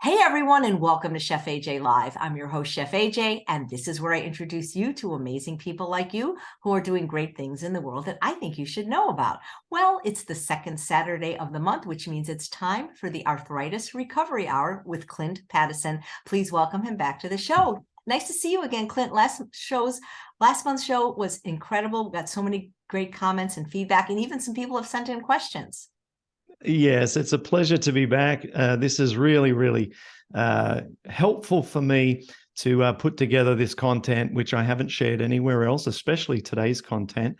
Hey everyone, and welcome to Chef AJ Live. I'm your host, Chef AJ, and this is where I introduce you to amazing people like you who are doing great things in the world that I think you should know about. Well, it's the second Saturday of the month, which means it's time for the Arthritis Recovery Hour with Clint Paddison. Please welcome him back to the show. Nice to see you again, Clint. Last month's show was incredible. We got so many great comments and feedback, and even some people have sent in questions. Yes, it's a pleasure to be back. This is really helpful for me to put together this content, which I haven't shared anywhere else, especially today's content,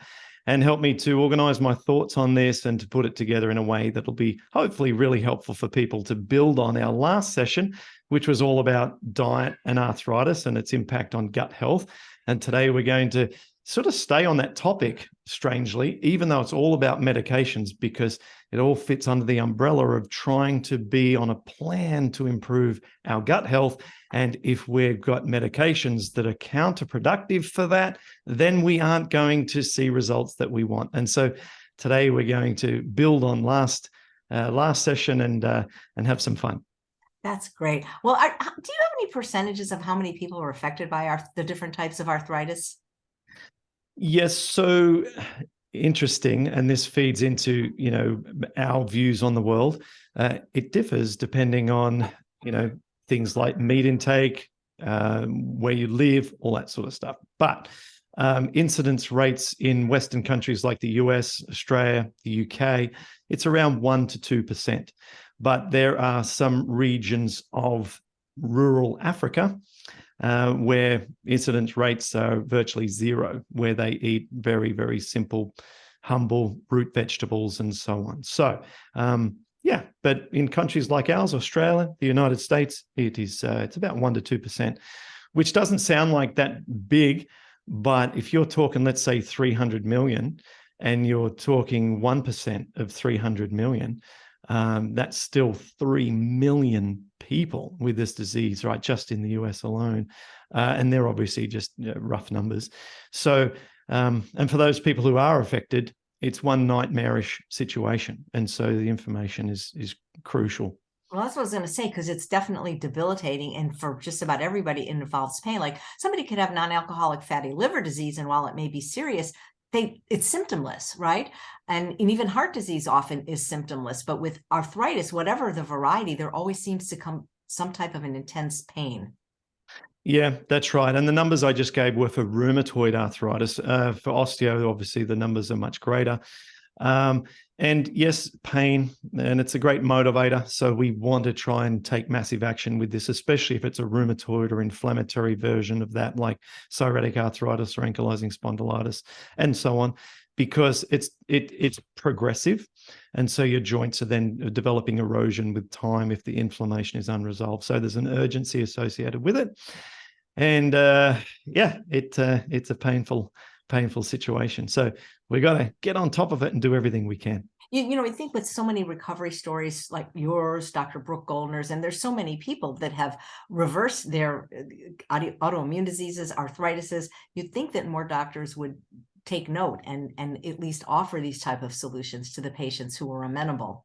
and help me to organize my thoughts on this and to put it together in a way that'll be hopefully really helpful for people to build on our last session, which was all about diet and arthritis and its impact on gut health. And today we're going to sort of stay on that topic, strangely, even though it's all about medications, because it all fits under the umbrella of trying to be on a plan to improve our gut health. And if we've got medications that are counterproductive for that, then we aren't going to see results that we want. And so today we're going to build on last session and have some fun. That's great. Well, do you have any percentages of how many people are affected by the different types of arthritis? Yes, so interesting, and this feeds into our views on the world. It differs depending on things like meat intake, where you live, all that sort of stuff. But incidence rates in Western countries like the US, Australia, the UK, it's around 1 to 2%. But there are some regions of rural Africa where incidence rates are virtually zero, where they eat very simple, humble root vegetables and so on. So, but in countries like ours, Australia, the United States, it's about 1 to 2%, which doesn't sound like that big, but if you're talking, let's say 300 million, and you're talking 1% of 300 million, that's still 3 million people with this disease, right? Just in the US alone. And they're obviously just rough numbers. So, and for those people who are affected, it's one nightmarish situation. And so the information is crucial. Well, that's what I was going to say, because it's definitely debilitating. And for just about everybody, it involves pain. Like somebody could have non-alcoholic fatty liver disease, and while it may be serious, it's symptomless, right? And even heart disease often is symptomless. But with arthritis, whatever the variety, there always seems to come some type of an intense pain. Yeah, that's right. And the numbers I just gave were for rheumatoid arthritis. For osteo, obviously, the numbers are much greater. And yes, pain, and it's a great motivator. So we want to try and take massive action with this, especially if it's a rheumatoid or inflammatory version of that, like psoriatic arthritis or ankylosing spondylitis, and so on, because it's progressive. And so your joints are then developing erosion with time if the inflammation is unresolved. So there's an urgency associated with it. And it's a painful situation. So we got to get on top of it and do everything we can. I think with so many recovery stories like yours, Dr. Brooke Goldner's, and there's so many people that have reversed their autoimmune diseases, arthritises, you'd think that more doctors would take note and at least offer these type of solutions to the patients who are amenable.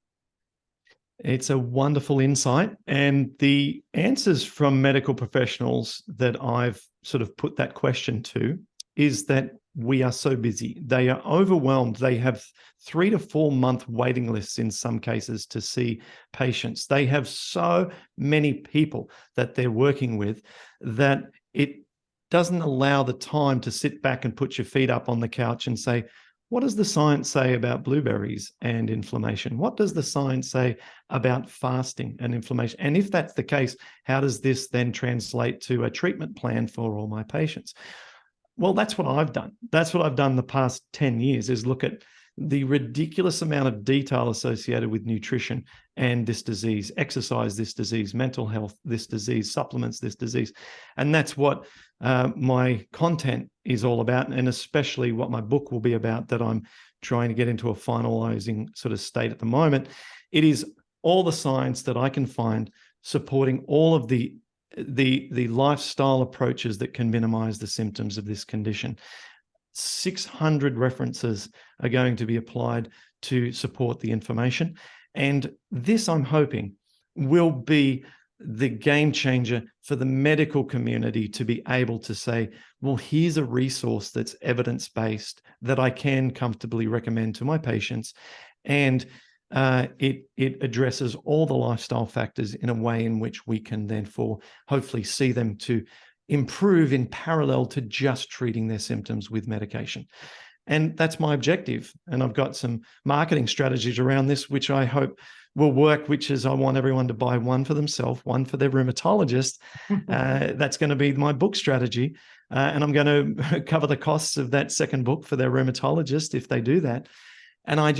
It's a wonderful insight. And the answers from medical professionals that I've sort of put that question to is that we are so busy. They are overwhelmed. They have 3 to 4 month waiting lists in some cases to see patients. They have so many people that they're working with that it doesn't allow the time to sit back and put your feet up on the couch and say, what does the science say about blueberries and inflammation? What does the science say about fasting and inflammation? And if that's the case, how does this then translate to a treatment plan for all my patients? Well, that's what I've done. That's what I've done the past 10 years is look at the ridiculous amount of detail associated with nutrition and this disease, exercise, this disease, mental health, this disease, supplements, this disease. And that's what my content is all about, and especially what my book will be about that I'm trying to get into a finalizing sort of state at the moment. It is all the science that I can find supporting all of the lifestyle approaches that can minimize the symptoms of this condition. 600 references are going to be applied to support the information. And this, I'm hoping, will be the game changer for the medical community to be able to say, well, here's a resource that's evidence-based that I can comfortably recommend to my patients. And it addresses all the lifestyle factors in a way in which we can therefore hopefully see them to improve in parallel to just treating their symptoms with medication. And that's my objective. And I've got some marketing strategies around this, which I hope will work, which is I want everyone to buy one for themselves, one for their rheumatologist. That's going to be my book strategy. And I'm going to cover the costs of that second book for their rheumatologist if they do that. And I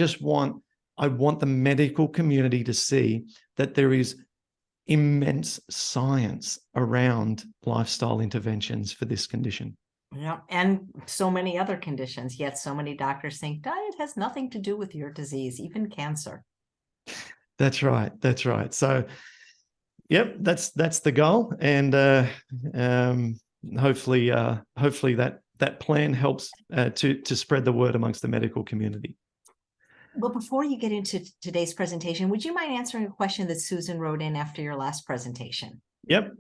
want the medical community to see that there is immense science around lifestyle interventions for this condition. Yeah, and so many other conditions, yet so many doctors think diet has nothing to do with your disease, even cancer. That's right. That's right. So, yep, that's the goal, and hopefully that plan helps to spread the word amongst the medical community. Well, before you get into today's presentation, would you mind answering a question that Susan wrote in after your last presentation? Yep.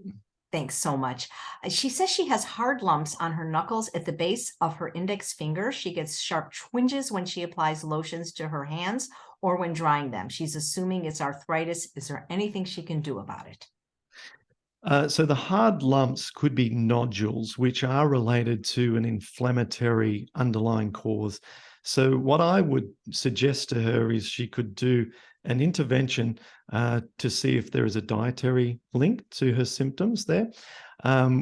Thanks so much. She says she has hard lumps on her knuckles at the base of her index finger. She gets sharp twinges when she applies lotions to her hands or when drying them. She's assuming it's arthritis. Is there anything she can do about it? So the hard lumps could be nodules, which are related to an inflammatory underlying cause. So what I would suggest to her is she could do an intervention to see if there is a dietary link to her symptoms there,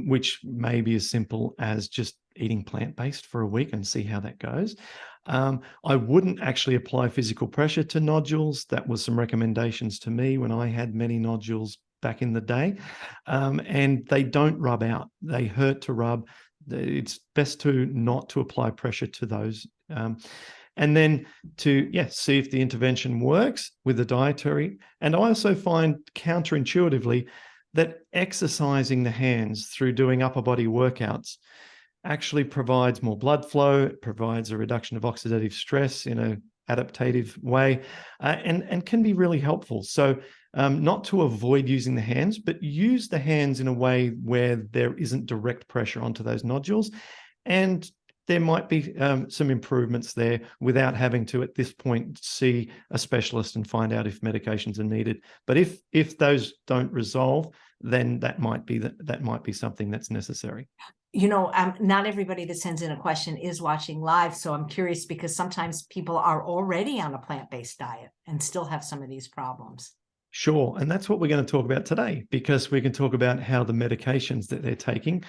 which may be as simple as just eating plant-based for a week and see how that goes. I wouldn't actually apply physical pressure to nodules. That was some recommendations to me when I had many nodules back in the day, and they don't rub out. They hurt to rub. It's best not to apply pressure to those. And then to see if the intervention works with the dietary. And I also find counterintuitively that exercising the hands through doing upper body workouts actually provides more blood flow, it provides a reduction of oxidative stress in an adaptive way, and can be really helpful. So not to avoid using the hands, but use the hands in a way where there isn't direct pressure onto those nodules. And there might be some improvements there without having to, at this point, see a specialist and find out if medications are needed. But if those don't resolve, then that might be something that's necessary. You know, not everybody that sends in a question is watching live. So I'm curious because sometimes people are already on a plant-based diet and still have some of these problems. Sure. And that's what we're going to talk about today, because we can talk about how the medications that they're taking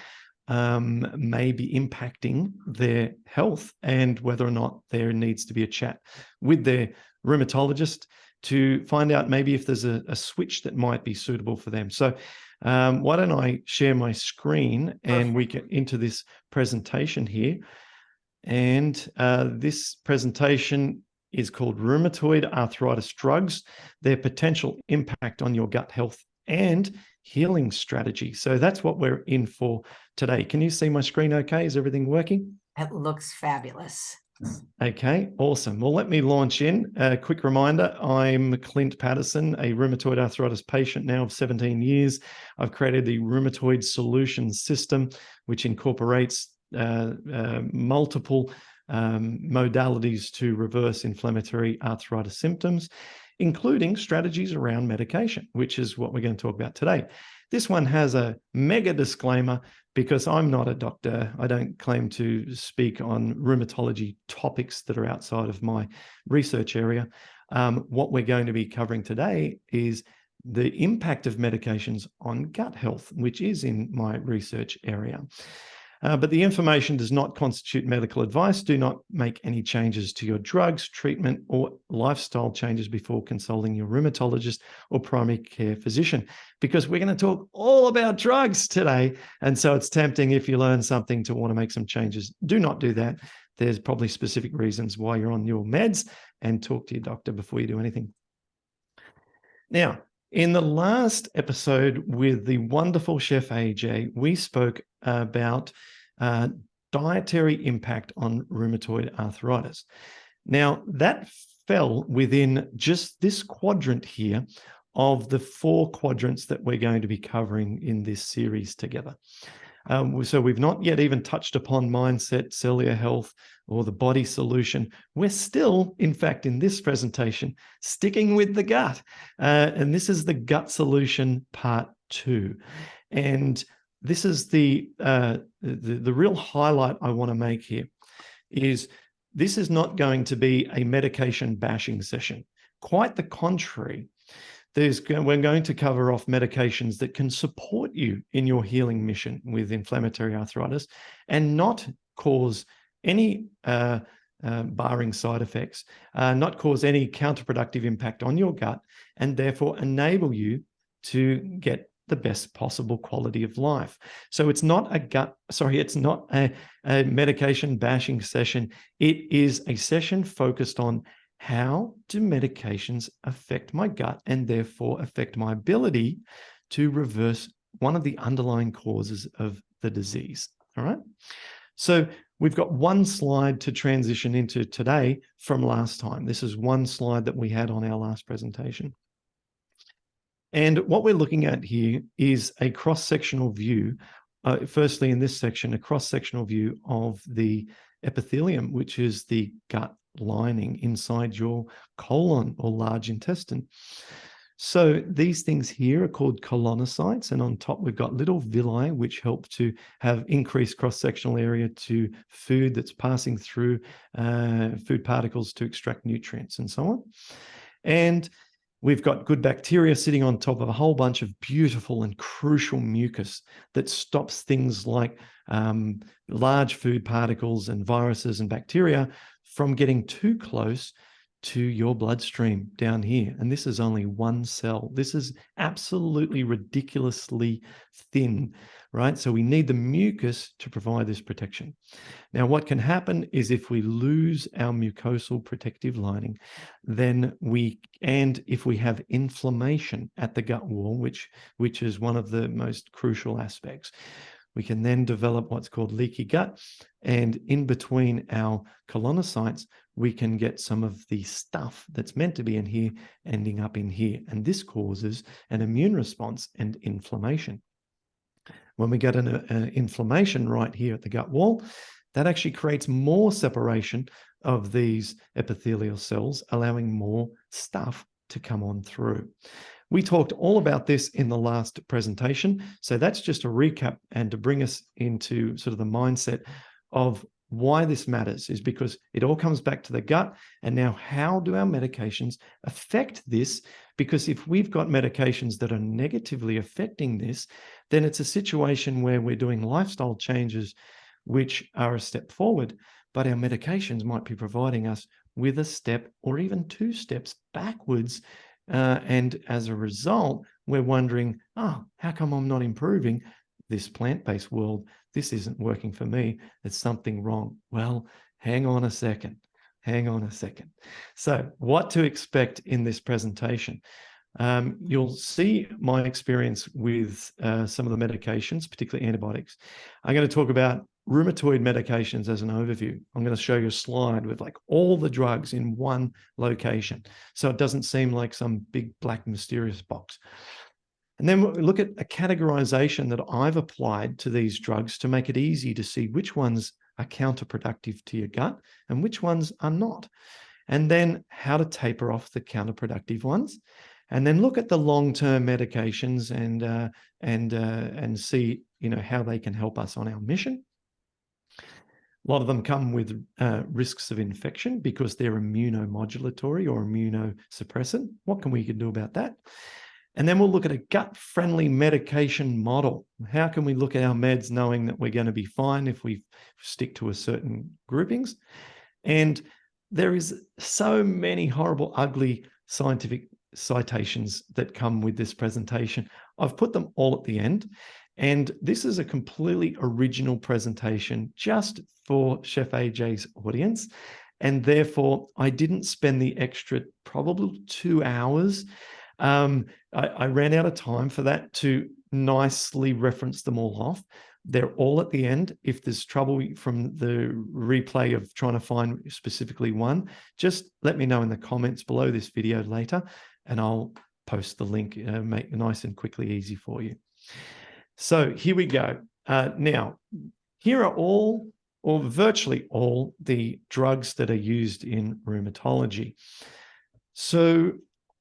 may be impacting their health and whether or not there needs to be a chat with their rheumatologist to find out maybe if there's a switch that might be suitable for them. So why don't I share my screen and we get into this presentation here. And this presentation is called Rheumatoid Arthritis Drugs, Their Potential Impact on Your Gut Health and Healing Strategy. So that's what we're in for today. Can you see my screen okay? Is everything working? It looks fabulous. Okay, awesome. Well, let me launch in. A quick reminder, I'm Clint Paddison, a rheumatoid arthritis patient now of 17 years. I've created the Rheumatoid Solutions System, which incorporates multiple modalities to reverse inflammatory arthritis symptoms, including strategies around medication, which is what we're going to talk about today. This one has a mega disclaimer because I'm not a doctor. I don't claim to speak on rheumatology topics that are outside of my research area. What we're going to be covering today is the impact of medications on gut health, which is in my research area. But the information does not constitute medical advice. Do not make any changes to your drugs, treatment, or lifestyle changes before consulting your rheumatologist or primary care physician, because we're going to talk all about drugs today. And so it's tempting, if you learn something, to want to make some changes. Do not do that. There's probably specific reasons why you're on your meds, and talk to your doctor before you do anything. Now, in the last episode with the wonderful Chef AJ, we spoke about dietary impact on rheumatoid arthritis. Now, that fell within just this quadrant here of the 4 quadrants that we're going to be covering in this series together. So we've not yet even touched upon mindset, cellular health, or the body solution. We're still, in fact, in this presentation, sticking with the gut. And this is the gut solution part 2. And this is the real highlight I want to make here is this is not going to be a medication bashing session. Quite the contrary. We're going to cover off medications that can support you in your healing mission with inflammatory arthritis and not cause any, barring side effects, not cause any counterproductive impact on your gut, and therefore enable you to get the best possible quality of life. So it's not a medication bashing session. It is a session focused on how do medications affect my gut and therefore affect my ability to reverse one of the underlying causes of the disease. All right. So we've got one slide to transition into today from last time. This is one slide that we had on our last presentation. And what we're looking at here is a cross-sectional view. Firstly, in this section, a cross-sectional view of the epithelium, which is the gut lining inside your colon or large intestine. So these things here are called colonocytes, and on top we've got little villi which help to have increased cross-sectional area to food that's passing through food particles to extract nutrients and so on. And we've got good bacteria sitting on top of a whole bunch of beautiful and crucial mucus that stops things like large food particles and viruses and bacteria from getting too close to your bloodstream down here. And this is only one cell. This is absolutely ridiculously thin, right? So we need the mucus to provide this protection. Now, what can happen is if we lose our mucosal protective lining, and if we have inflammation at the gut wall, which is one of the most crucial aspects, we can then develop what's called leaky gut. And in between our colonocytes, we can get some of the stuff that's meant to be in here ending up in here. And this causes an immune response and inflammation. When we get an inflammation right here at the gut wall, that actually creates more separation of these epithelial cells, allowing more stuff to come on through. We talked all about this in the last presentation. So that's just a recap, and to bring us into sort of the mindset of why this matters is because it all comes back to the gut. And now, how do our medications affect this? Because if we've got medications that are negatively affecting this, then it's a situation where we're doing lifestyle changes which are a step forward, but our medications might be providing us with a step or even 2 steps backwards. And as a result, we're wondering, how come I'm not improving? This plant-based world, this isn't working for me. There's something wrong. Well, hang on a second. So what to expect in this presentation? You'll see my experience with some of the medications, particularly antibiotics. I'm going to talk about rheumatoid medications as an overview. I'm going to show you a slide with like all the drugs in one location, so it doesn't seem like some big black mysterious box. And then we'll look at a categorization that I've applied to these drugs to make it easy to see which ones are counterproductive to your gut and which ones are not. And then how to taper off the counterproductive ones. And then look at the long-term medications and see, how they can help us on our mission. A lot of them come with risks of infection because they're immunomodulatory or immunosuppressant. What can we do about that? And then we'll look at a gut-friendly medication model. How can we look at our meds knowing that we're going to be fine if we stick to a certain groupings? And there is so many horrible, ugly scientific citations that come with this presentation. I've put them all at the end. And this is a completely original presentation just for Chef AJ's audience. And therefore, I didn't spend the extra probably 2 hours. I ran out of time for that to nicely reference them all off. They're all at the end. If there's trouble from the replay of trying to find specifically one, just let me know in the comments below this video later, and I'll post the link, make it nice and quickly easy for you. So here we go. Now, here are all, or virtually all, the drugs that are used in rheumatology. So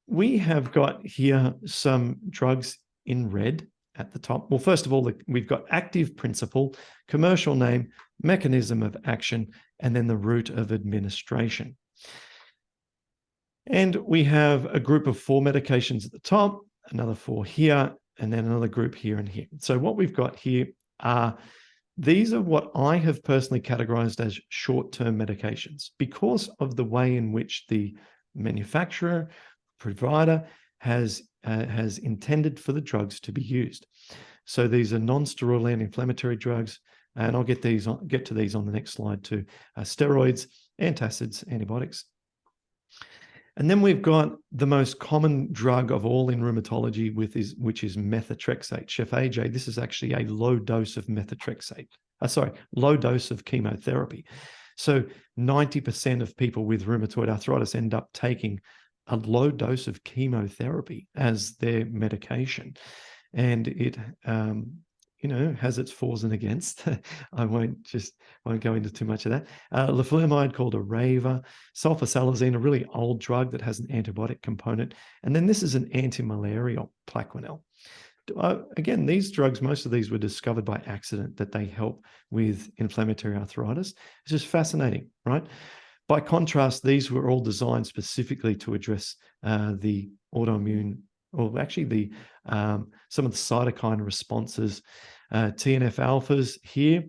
we have got here some drugs in red at the top. Well, first of all, we've got active principle, commercial name, mechanism of action, and then the route of administration. And we have a group of 4 medications at the top, another 4 here, and then another group here and here. So what we've got here are, these are what I have personally categorized as short-term medications because of the way in which the manufacturer, provider has intended for the drugs to be used. So these are non-steroidal anti-inflammatory drugs, and I'll get to these on the next slide too. Steroids, antacids, antibiotics. And then we've got the most common drug of all in rheumatology, which is methotrexate. Chef AJ, this is actually a low dose of methotrexate. Low dose of chemotherapy. So 90% of people with rheumatoid arthritis end up taking a low dose of chemotherapy as their medication. And it has its fors and against. I won't go into too much of that. Leflunomide, called a raver, sulfasalazine, a really old drug that has an antibiotic component. And then this is an anti-malarial, Plaquenil. Again, these drugs, most of these were discovered by accident, that they help with inflammatory arthritis. It's just fascinating, right? By contrast, these were all designed specifically to address the autoimmune, or actually some of the cytokine responses. TNF alphas here,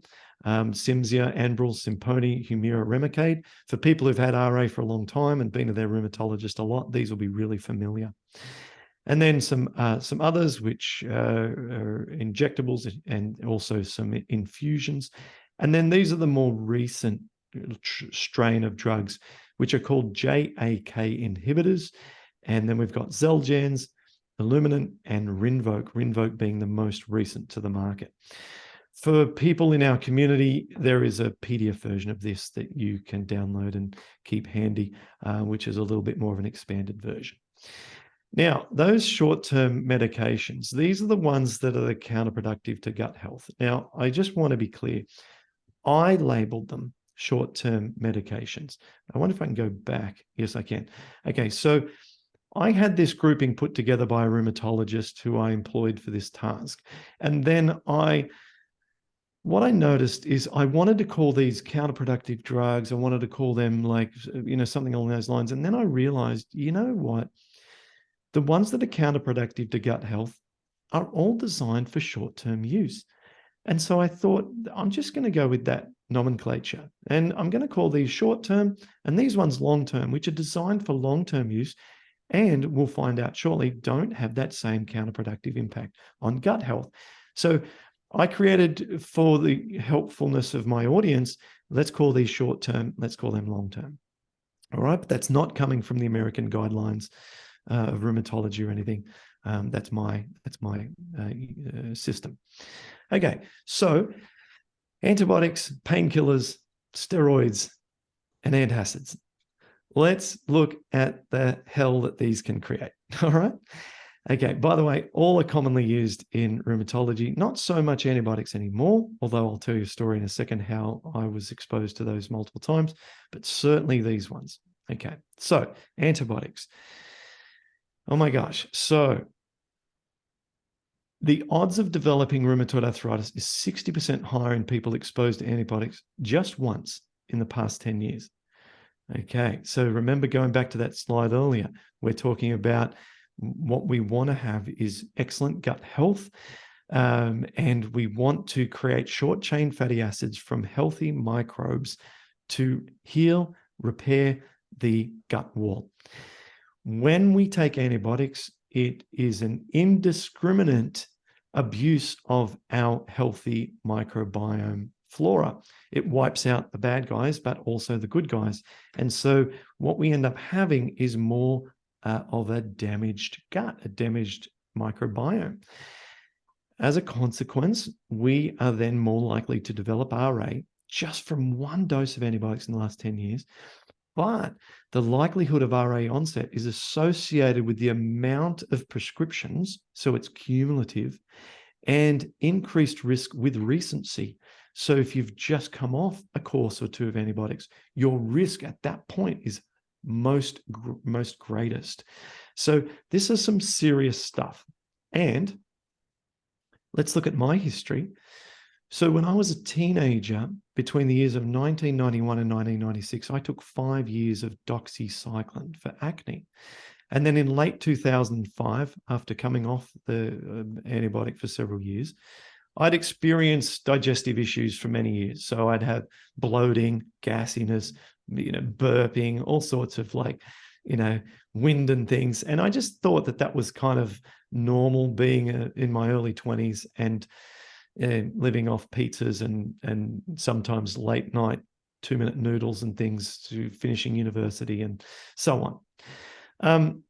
Cimzia, Enbrel, Simponi, Humira, Remicade. For people who've had RA for a long time and been to their rheumatologist a lot, these will be really familiar. And then some others, which are injectables and also some infusions. And then these are the more recent strain of drugs, which are called JAK inhibitors. And then we've got Xeljanz, Illuminant, and Rinvoq being the most recent to the market. For people in our community, there is a PDF version of this that you can download and keep handy, which is a little bit more of an expanded version. Now, those short-term medications, these are the ones that are counterproductive to gut health. Now, I just want to be clear. I labeled them short-term medications. I wonder if I can go back. Yes, I can. Okay, so I had this grouping put together by a rheumatologist who I employed for this task. And then what I noticed is I wanted to call these counterproductive drugs. I wanted to call them something along those lines. And then I realized, you know what? The ones that are counterproductive to gut health are all designed for short-term use. And so I thought, I'm just going to go with that nomenclature. And I'm going to call these short-term and these ones long-term, which are designed for long-term use. And we'll find out shortly, don't have that same counterproductive impact on gut health. So I created, for the helpfulness of my audience, let's call these short-term, let's call them long-term. All right, but that's not coming from the American guidelines of rheumatology or anything. That's my system. Okay, so antibiotics, painkillers, steroids, and antacids. Let's look at the hell that these can create. All right. Okay, by the way, all are commonly used in rheumatology, not so much antibiotics anymore, although I'll tell you a story in a second how I was exposed to those multiple times, but certainly these ones. Okay, so antibiotics. Oh my gosh. So the odds of developing rheumatoid arthritis is 60% higher in people exposed to antibiotics just once in the past 10 years. Okay, so remember, going back to that slide earlier, we're talking about what we want to have is excellent gut health, and we want to create short-chain fatty acids from healthy microbes to heal, repair the gut wall. When we take antibiotics, it is an indiscriminate abuse of our healthy microbiome flora. It wipes out the bad guys, but also the good guys. And so what we end up having is more of a damaged gut, a damaged microbiome. As a consequence, we are then more likely to develop RA just from one dose of antibiotics in the last 10 years. But the likelihood of RA onset is associated with the amount of prescriptions, so it's cumulative, and increased risk with recency. So if you've just come off a course or two of antibiotics, your risk at that point is most greatest. So this is some serious stuff. And let's look at my history. So when I was a teenager, between the years of 1991 and 1996, I took 5 years of doxycycline for acne. And then in late 2005, after coming off the antibiotic for several years, I'd experienced digestive issues for many years. So I'd have bloating, gassiness, burping, all sorts of wind and things. And I just thought that was kind of normal being in my early 20s and living off pizzas and sometimes late night 2-minute noodles and things to finishing university and so on.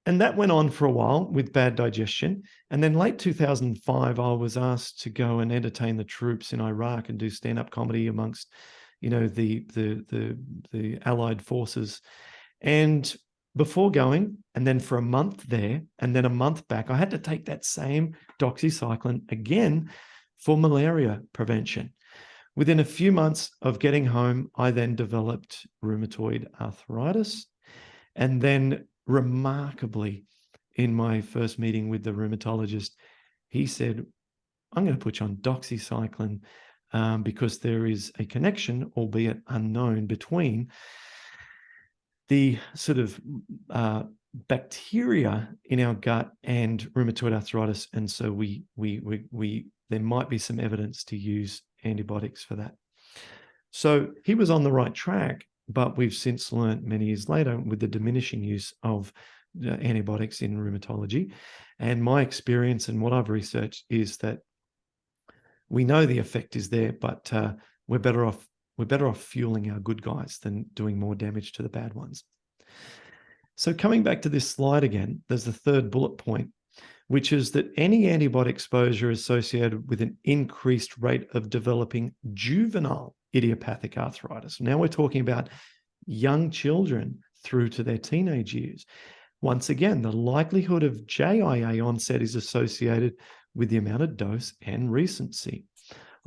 And that went on for a while with bad digestion. And then late 2005, I was asked to go and entertain the troops in Iraq and do stand-up comedy amongst, the Allied forces. And before going, and then for a month there, and then a month back, I had to take that same doxycycline again for malaria prevention. Within a few months of getting home, I then developed rheumatoid arthritis. And then remarkably, in my first meeting with the rheumatologist, he said, I'm going to put you on doxycycline because there is a connection, albeit unknown, between the sort of bacteria in our gut and rheumatoid arthritis. And so there might be some evidence to use antibiotics for that. So he was on the right track. But we've since learned many years later with the diminishing use of antibiotics in rheumatology. And my experience and what I've researched is that we know the effect is there, but we're better off fueling our good guys than doing more damage to the bad ones. So coming back to this slide again, there's the third bullet point, which is that any antibiotic exposure is associated with an increased rate of developing juvenile idiopathic arthritis. Now we're talking about young children through to their teenage years. Once again, the likelihood of JIA onset is associated with the amount of dose and recency.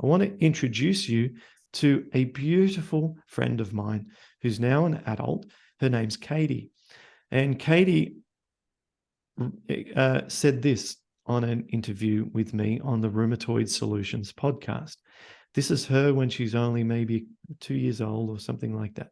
I want to introduce you to a beautiful friend of mine who's now an adult. Her name's Katie. And Katie said this on an interview with me on the Rheumatoid Solutions podcast. This is her when she's only maybe 2 years old or something like that.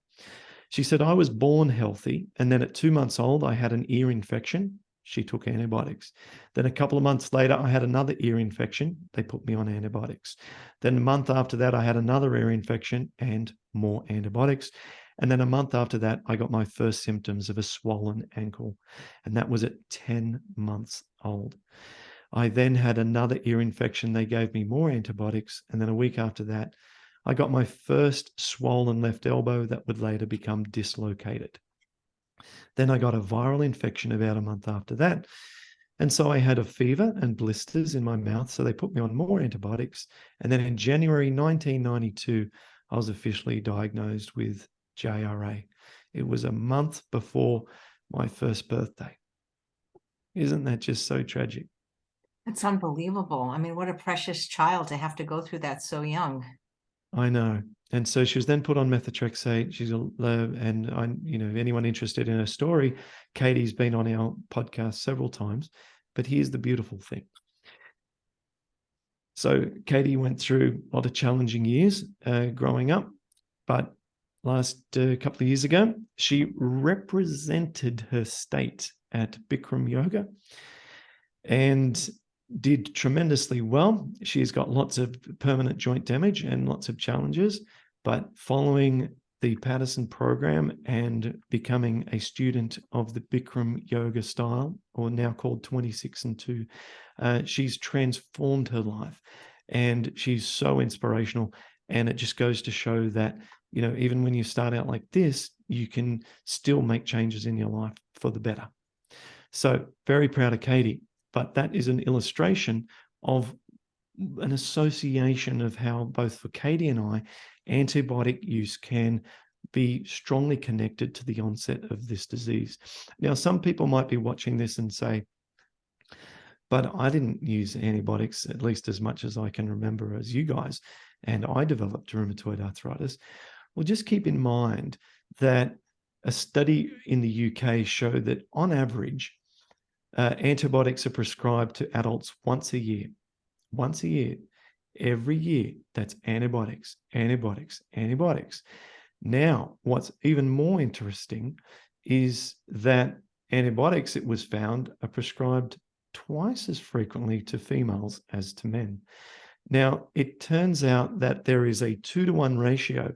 She said, I was born healthy, and then at 2 months old, I had an ear infection. She took antibiotics. Then a couple of months later, I had another ear infection. They put me on antibiotics. Then a month after that, I had another ear infection and more antibiotics. And then a month after that, I got my first symptoms of a swollen ankle. And that was at 10 months old. I then had another ear infection. They gave me more antibiotics. And then a week after that, I got my first swollen left elbow that would later become dislocated. Then I got a viral infection about a month after that. And so I had a fever and blisters in my mouth. So they put me on more antibiotics. And then in January 1992, I was officially diagnosed with JRA. It was a month before my first birthday. Isn't that just so tragic? It's unbelievable. I mean, what a precious child to have to go through that so young. I know. And so she was then put on methotrexate. Anyone interested in her story, Katie's been on our podcast several times. But here's the beautiful thing. So Katie went through a lot of challenging years growing up, but last couple of years ago, she represented her state at Bikram Yoga and did tremendously well. She's got lots of permanent joint damage and lots of challenges, but following the Paddison program and becoming a student of the Bikram Yoga style, or now called 26 and 2, she's transformed her life and she's so inspirational. And it just goes to show that, even when you start out like this, you can still make changes in your life for the better. So very proud of Katie. But that is an illustration of an association of how both for Katie and I, antibiotic use can be strongly connected to the onset of this disease. Now, some people might be watching this and say, but I didn't use antibiotics at least as much as I can remember as you guys, and I developed rheumatoid arthritis. Well, just keep in mind that a study in the UK showed that on average, antibiotics are prescribed to adults once a year. Once a year. Every year, that's antibiotics, antibiotics, antibiotics. Now, what's even more interesting is that antibiotics, it was found, are prescribed twice as frequently to females as to men. Now, it turns out that there is a 2-to-1 ratio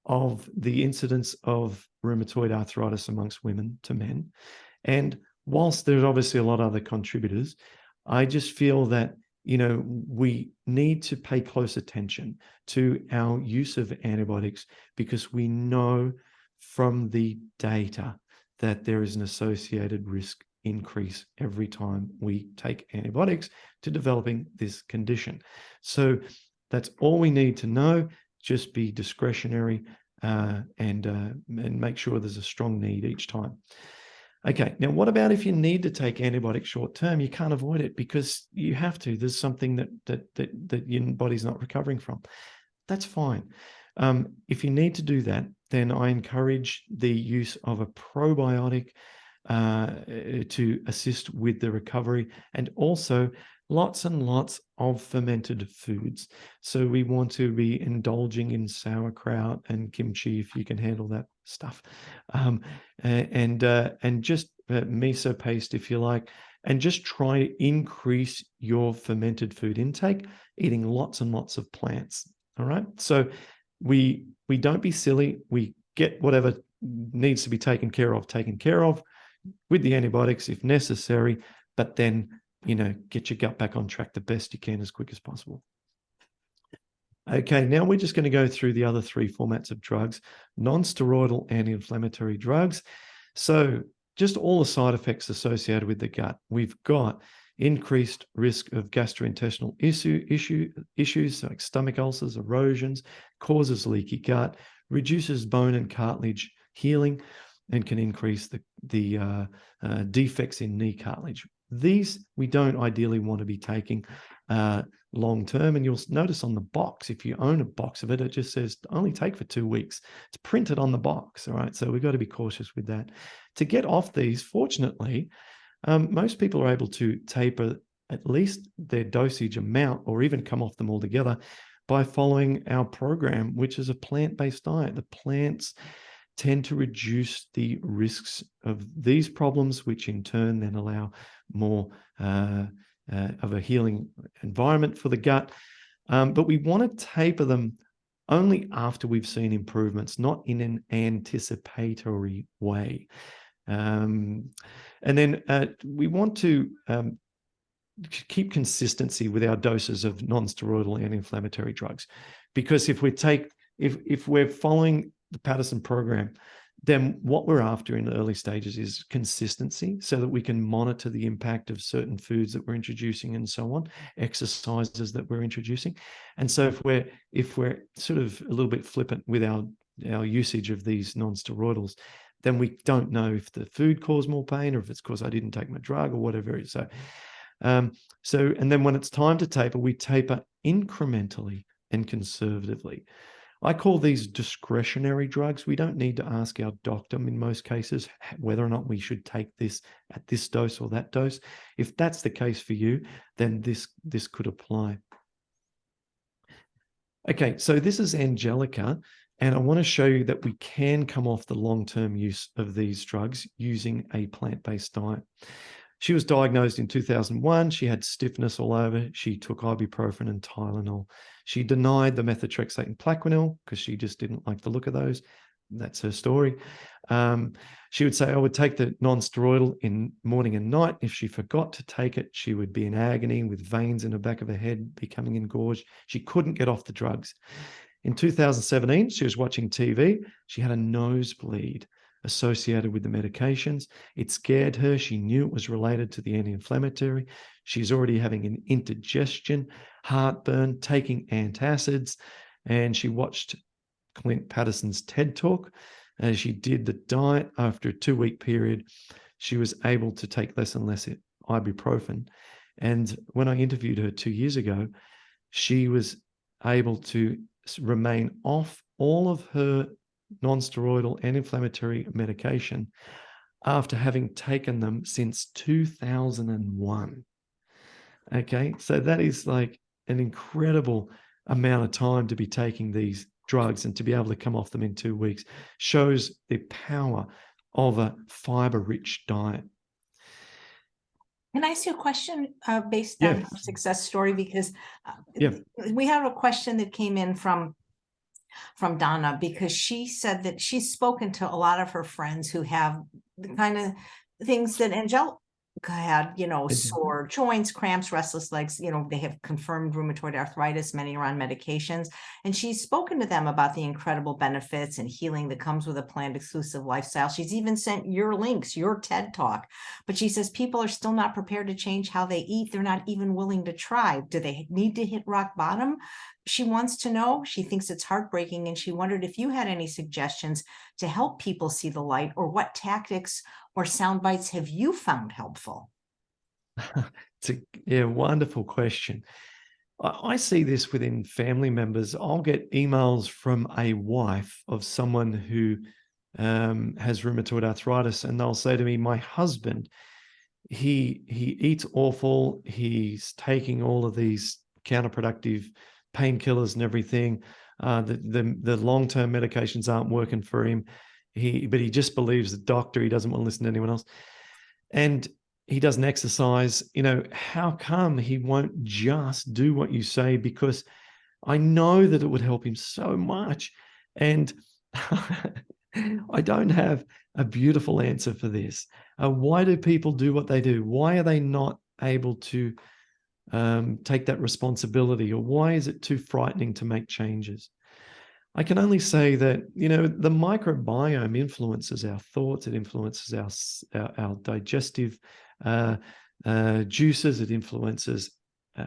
of the incidence of rheumatoid arthritis amongst women to men. And whilst there's obviously a lot of other contributors, I just feel that, you know, we need to pay close attention to our use of antibiotics, because we know from the data that there is an associated risk increase every time we take antibiotics to developing this condition. So that's all we need to know. Just be discretionary and make sure there's a strong need each time. Okay, now what about if you need to take antibiotics short term? You can't avoid it because you have to. There's something that your body's not recovering from. That's fine. If you need to do that, then I encourage the use of a probiotic to assist with the recovery, and also lots and lots of fermented foods. So we want to be indulging in sauerkraut and kimchi if you can handle that stuff, and just miso paste if you like, and just try to increase your fermented food intake, eating lots and lots of plants. All right. So we don't be silly. We get whatever needs to be taken care of with the antibiotics if necessary, but then, you know, get your gut back on track the best you can as quick as possible. Okay, now we're just going to go through the other 3 formats of drugs, non-steroidal anti-inflammatory drugs. So just all the side effects associated with the gut. We've got increased risk of gastrointestinal issues like stomach ulcers, erosions, causes leaky gut, reduces bone and cartilage healing, and can increase the defects in knee cartilage. These we don't ideally want to be taking long term. And you'll notice on the box, if you own a box of it, it just says only take for 2 weeks. It's printed on the box. All right. So we've got to be cautious with that. To get off these, fortunately, most people are able to taper at least their dosage amount or even come off them altogether by following our program, which is a plant-based diet. The plants tend to reduce the risks of these problems, which in turn then allow more of a healing environment for the gut. But we want to taper them only after we've seen improvements, not in an anticipatory way. And then we want to keep consistency with our doses of non-steroidal anti-inflammatory drugs, because if we're following the Paddison program, then what we're after in the early stages is consistency, so that we can monitor the impact of certain foods that we're introducing and so on, exercises that we're introducing. And so if we're sort of a little bit flippant with our usage of these non-steroidals, then we don't know if the food caused more pain or if it's because I didn't take my drug or whatever. So and then when it's time to taper, we taper incrementally and conservatively. I call these discretionary drugs. We don't need to ask our doctor in most cases whether or not we should take this at this dose or that dose. If that's the case for you, then this could apply. Okay, so this is Angelica, and I want to show you that we can come off the long-term use of these drugs using a plant-based diet. She was diagnosed in 2001. She had stiffness all over. She took ibuprofen and Tylenol. She denied the methotrexate and Plaquenil because she just didn't like the look of those. That's her story. She would say, I would take the non-steroidal in morning and night. If she forgot to take it, she would be in agony with veins in the back of her head becoming engorged. She couldn't get off the drugs. In 2017, she was watching TV. She had a nosebleed associated with the medications. It scared her. She knew it was related to the anti-inflammatory. She's already having an indigestion, heartburn, taking antacids, and she watched Clint Paddison's TED Talk. As she did the diet after a 2-week period, she was able to take less and less ibuprofen. And when I interviewed her 2 years ago, she was able to remain off all of her non-steroidal anti-inflammatory medication after having taken them since 2001. Okay, so that is like an incredible amount of time to be taking these drugs, and to be able to come off them in 2 weeks shows the power of a fiber-rich diet. Can I ask you a question based on Yes. her success story? Because Yeah. we have a question that came in from Donna, because she said that she's spoken to a lot of her friends who have the kind of things that Angelica had, sore joints, cramps, restless legs, they have confirmed rheumatoid arthritis, many are on medications. And she's spoken to them about the incredible benefits and healing that comes with a planned exclusive lifestyle. She's even sent your links, your TED Talk. But she says people are still not prepared to change how they eat. They're not even willing to try. Do they need to hit rock bottom? She wants to know. She thinks it's heartbreaking, and she wondered if you had any suggestions to help people see the light, or what tactics or sound bites have you found helpful? It's a wonderful question. I see this within family members. I'll get emails from a wife of someone who has rheumatoid arthritis, and they'll say to me, my husband, he eats awful. He's taking all of these counterproductive painkillers and everything. The long-term medications aren't working for him. But he just believes the doctor. He doesn't want to listen to anyone else. And he doesn't exercise. How come he won't just do what you say? Because I know that it would help him so much. And I don't have a beautiful answer for this. Why do people do what they do? Why are they not able to take that responsibility? Or why is it too frightening to make changes? I can only say that, the microbiome influences our thoughts. It influences our digestive juices. It influences,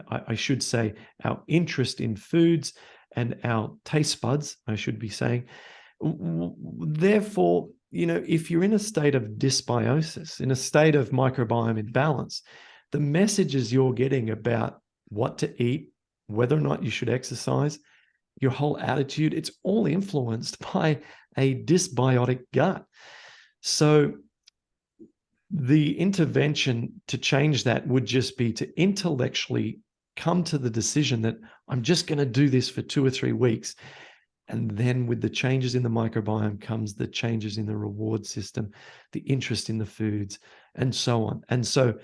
I should say, our interest in foods and our taste buds, I should be saying. Therefore, if you're in a state of dysbiosis, in a state of microbiome imbalance, the messages you're getting about what to eat, whether or not you should exercise, your whole attitude, it's all influenced by a dysbiotic gut. So the intervention to change that would just be to intellectually come to the decision that I'm just going to do this for 2 or 3 weeks. And then with the changes in the microbiome comes the changes in the reward system, the interest in the foods, and so on. And so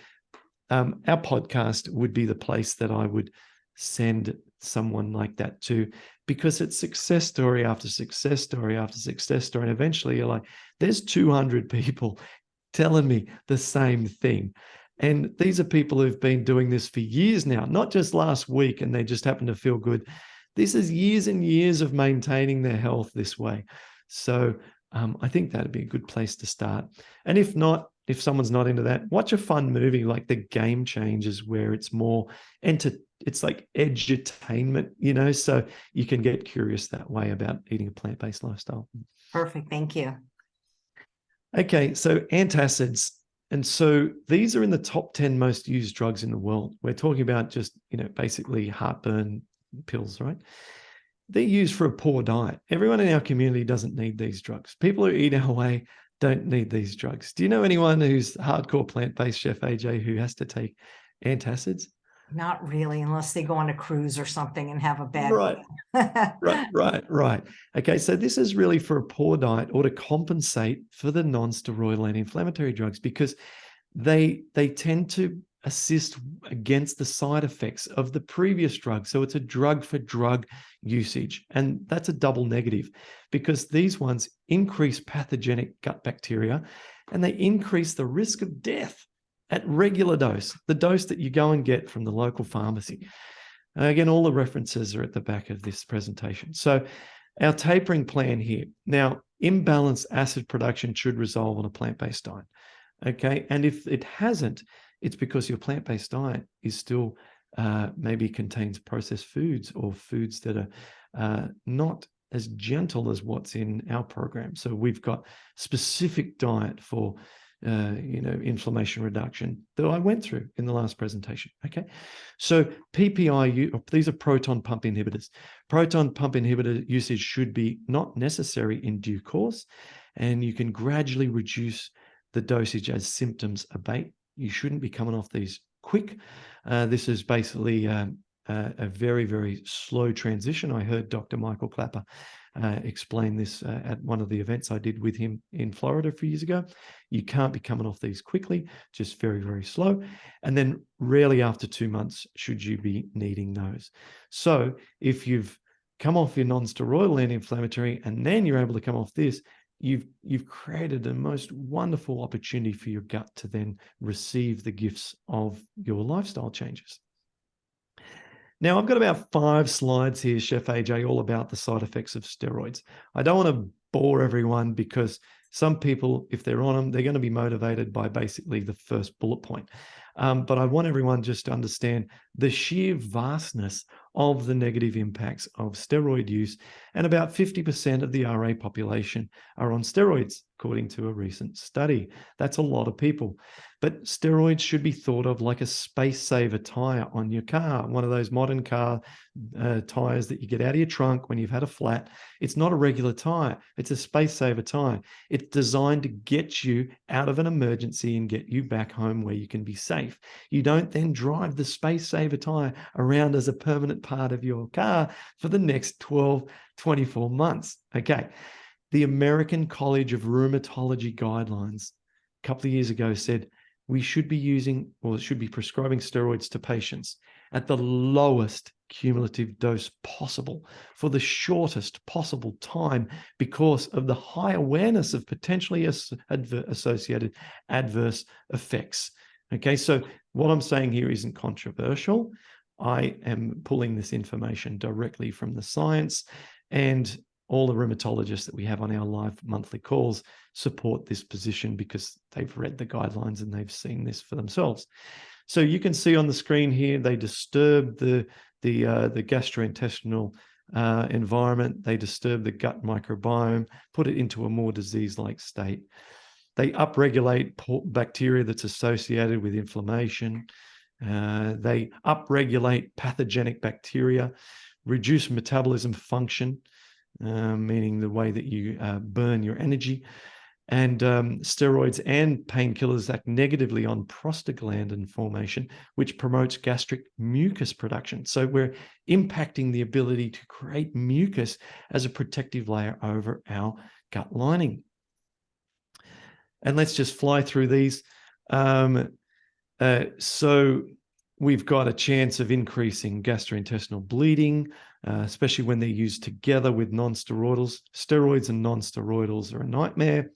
our podcast would be the place that I would send someone like that to, because it's success story after success story after success story. And eventually you're like, there's 200 people telling me the same thing. And these are people who've been doing this for years now, not just last week, and they just happen to feel good. This is years and years of maintaining their health this way. So I think that'd be a good place to start. And if not, if someone's not into that, watch a fun movie like The Game Changers, where it's more it's like edutainment, so you can get curious that way about eating a plant-based lifestyle. Perfect. Thank you. Okay, so antacids. And so these are in the top 10 most used drugs in the world. We're talking about just, basically heartburn pills, right? They're used for a poor diet. Everyone in our community doesn't need these drugs. People who eat our way don't need these drugs. Do you know anyone who's hardcore plant-based, Chef AJ, who has to take antacids? Not really, unless they go on a cruise or something and have a bad Right. Okay, so this is really for a poor diet, or to compensate for the non-steroidal anti-inflammatory drugs, because they tend to assist against the side effects of the previous drug. So it's a drug for drug usage. And that's a double negative, because these ones increase pathogenic gut bacteria and they increase the risk of death at regular dose, the dose that you go and get from the local pharmacy. Again, all the references are at the back of this presentation. So our tapering plan here. Now, imbalanced acid production should resolve on a plant-based diet. Okay. And if it hasn't, it's because your plant-based diet is still maybe contains processed foods, or foods that are not as gentle as what's in our program. So we've got specific diet for inflammation reduction that I went through in the last presentation. Okay. So PPI, these are proton pump inhibitors. Proton pump inhibitor usage should be not necessary in due course, and you can gradually reduce the dosage as symptoms abate. You shouldn't be coming off these quick. This is basically a very, very slow transition. I heard Dr. Michael Clapper explain this at one of the events I did with him in Florida a few years ago. You can't be coming off these quickly, just very, very slow. And then rarely after 2 months should you be needing those. So if you've come off your non-steroidal anti-inflammatory and then you're able to come off this, you've created the most wonderful opportunity for your gut to then receive the gifts of your lifestyle changes. Now, I've got about 5 slides here, Chef AJ, all about the side effects of steroids. I don't want to bore everyone because some people, if they're on them, they're going to be motivated by basically the first bullet point. But I want everyone just to understand the sheer vastness of the negative impacts of steroid use. And about 50% of the RA population are on steroids, according to a recent study. That's a lot of people. But steroids should be thought of like a space saver tire on your car, one of those modern car tires that you get out of your trunk when you've had a flat. It's not a regular tire. It's a space saver tire. It's designed to get you out of an emergency and get you back home where you can be safe. You don't then drive the space saver tire around as a permanent part of your car for the next 12, 24 months. Okay. The American College of Rheumatology guidelines a couple of years ago said we should be using, or should be prescribing steroids to patients at the lowest cumulative dose possible for the shortest possible time because of the high awareness of potentially associated adverse effects. Okay, so what I'm saying here isn't controversial. I am pulling this information directly from the science, and all the rheumatologists that we have on our live monthly calls support this position because they've read the guidelines and they've seen this for themselves. So you can see on the screen here, they disturb the gastrointestinal environment. They disturb the gut microbiome, put it into a more disease-like state. They upregulate bacteria that's associated with inflammation. They upregulate pathogenic bacteria, reduce metabolism function, meaning the way that you burn your energy. And steroids and painkillers act negatively on prostaglandin formation, which promotes gastric mucus production. So we're impacting the ability to create mucus as a protective layer over our gut lining. And let's just fly through these. So we've got a chance of increasing gastrointestinal bleeding, especially when they're used together with non-steroidals. Steroids and non-steroidals are a nightmare.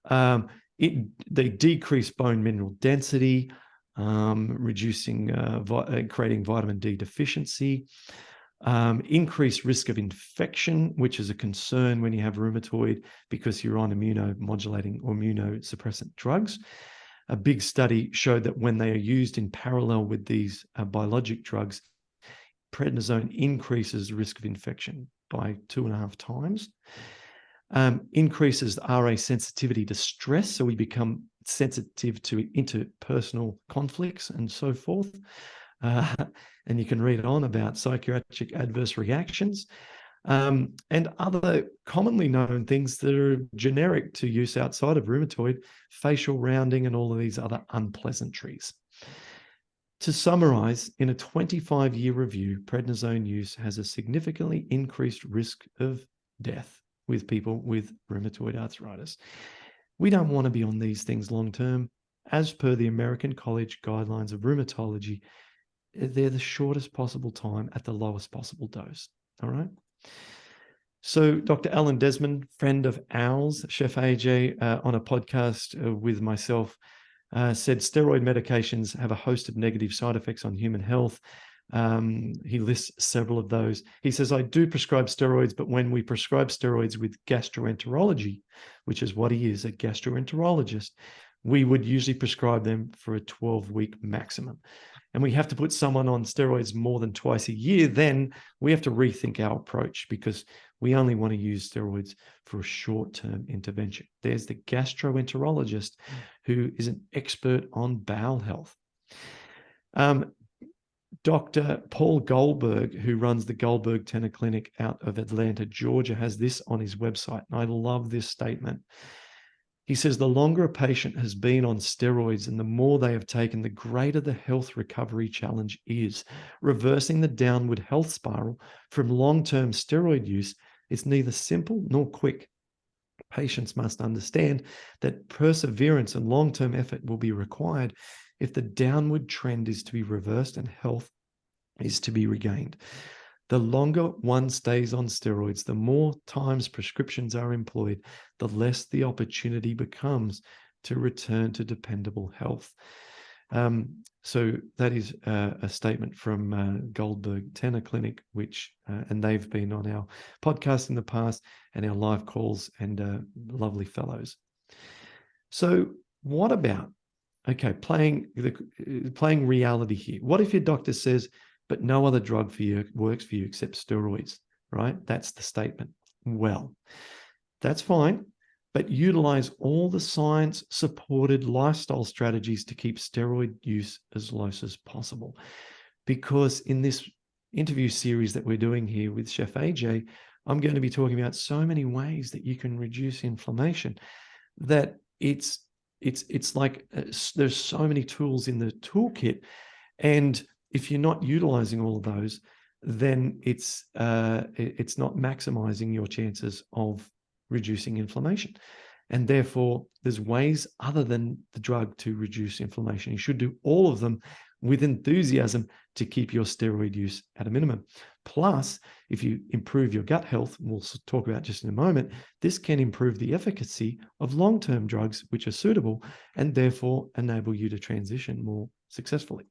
They decrease bone mineral density, reducing, creating vitamin D deficiency, increased risk of infection, which is a concern when you have rheumatoid because you're on immunomodulating or immunosuppressant drugs. A big study showed that when they are used in parallel with these biologic drugs, prednisone increases the risk of infection by 2.5 times. Increases RA sensitivity to stress, so we become sensitive to interpersonal conflicts and so forth. And you can read on about psychiatric adverse reactions. And other commonly known things that are generic to use outside of rheumatoid, facial rounding and all of these other unpleasantries. To summarize, in a 25-year review, prednisone use has a significantly increased risk of death with people with rheumatoid arthritis. We don't want to be on these things long-term. As per the American College Guidelines of Rheumatology, they're the shortest possible time at the lowest possible dose. All right. So Dr. Alan Desmond, friend of ours, Chef AJ, on a podcast with myself, said steroid medications have a host of negative side effects on human health. He lists several of those. He says, I do prescribe steroids, but when we prescribe steroids with gastroenterology, which is what he is, a gastroenterologist, we would usually prescribe them for a 12-week maximum. And we have to put someone on steroids more than twice a year, then we have to rethink our approach because We only want to use steroids for a short-term intervention. There's the gastroenterologist who is an expert on bowel health. Dr. Paul Goldberg, who runs the Goldberg Tenor Clinic out of Atlanta, Georgia, has this on his website, and I love this statement. He says, the longer a patient has been on steroids and the more they have taken, the greater the health recovery challenge is. Reversing the downward health spiral from long-term steroid use is neither simple nor quick. Patients must understand that perseverance and long-term effort will be required if the downward trend is to be reversed and health is to be regained. The longer one stays on steroids, the more times prescriptions are employed, the less the opportunity becomes to return to dependable health. So that is a statement from Goldberg Tenor Clinic, which, and they've been on our podcast in the past and our live calls, and lovely fellows. So what about, okay, playing reality here. What if your doctor says, but no other drug for you works for you except steroids, right? That's the statement. Well, that's fine, but utilize all the science-supported lifestyle strategies to keep steroid use as low as possible. Because in this interview series that we're doing here with Chef AJ, I'm going to be talking about so many ways that you can reduce inflammation that it's like there's so many tools in the toolkit, and if you're not utilizing all of those, then it's not maximizing your chances of reducing inflammation. And therefore, there's ways other than the drug to reduce inflammation. You should do all of them with enthusiasm to keep your steroid use at a minimum. Plus, if you improve your gut health, we'll talk about just in a moment, this can improve the efficacy of long-term drugs which are suitable and therefore enable you to transition more successfully.